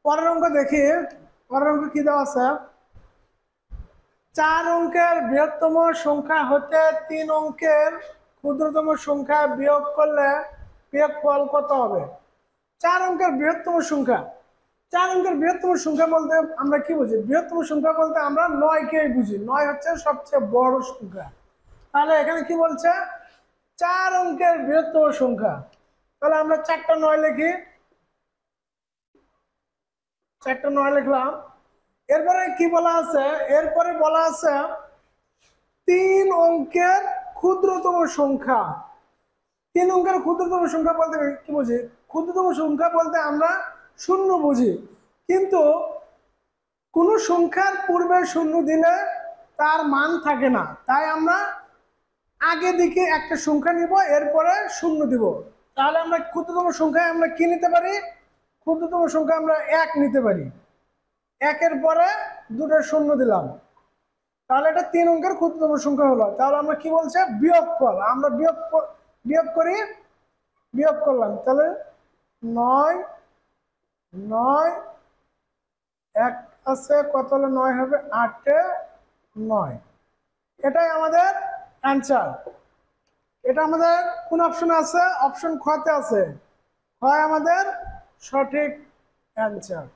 পরের অঙ্ক দেখি। পরের অঙ্ক কি দেওয়া আছে? 4 অঙ্কের বৃহত্তম সংখ্যা হতে 3 অঙ্কের ক্ষুদ্রতম সংখ্যা বিয়োগ করলে বিয়োগফল কত হবে? 4 অঙ্কের বৃহত্তম সংখ্যা। 4 অঙ্কের বৃহত্তম সংখ্যা বলতে আমরা কি বুঝি? বৃহত্তম সংখ্যা বলতে আমরা 9 কে বুঝি। 9 হচ্ছে সবচেয়ে বড় সংখ্যা। তাহলে এখানে কি বলছে? 4 অঙ্কের বৃহত্তম সংখ্যা। তাহলে আমরা 4টা 9 লিখি। 4টা 9 লিখলাম। এরপরে কি বলা আছে? এরপরে বলা আছে 3 অঙ্কের ক্ষুদ্রতম সংখ্যা। 3 অঙ্কের ক্ষুদ্রতম সংখ্যা বলতে কি বুঝি? ক্ষুদ্রতম সংখ্যা বলতে আমরা শূন্য বুঝি, কিন্তু কোন সংখ্যার পূর্বে শূন্য দিলে তার মান থাকে না, তাই আমরা আগে দিকে একটা সংখ্যা নিব, এরপরে শূন্য দিব। তাহলে আমরা ক্ষুদ্রতম সংখ্যায় আমরা কি নিতে পারি? ক্ষুদ্রতম সংখ্যা আমরা 1 নিতে পারি। 1-এর পরে 2টা শূন্য দিলাম, তাহলে এটা 3 অঙ্কের ক্ষুদ্রতম সংখ্যা হলো। তাহলে আমরা কি বলছে? বিয়োগফল। আমরা বিয়োগ করি, বিয়োগ করলাম। তাহলে 9 9 1 আছে, কত হলে 9 হবে? 8-এ 9। এটাই আমাদের অ্যান্সার। এটা আমাদের কোন অপশন আছে? অপশন খ তে আছে। হয় আমাদের সঠিক অ্যান্সার।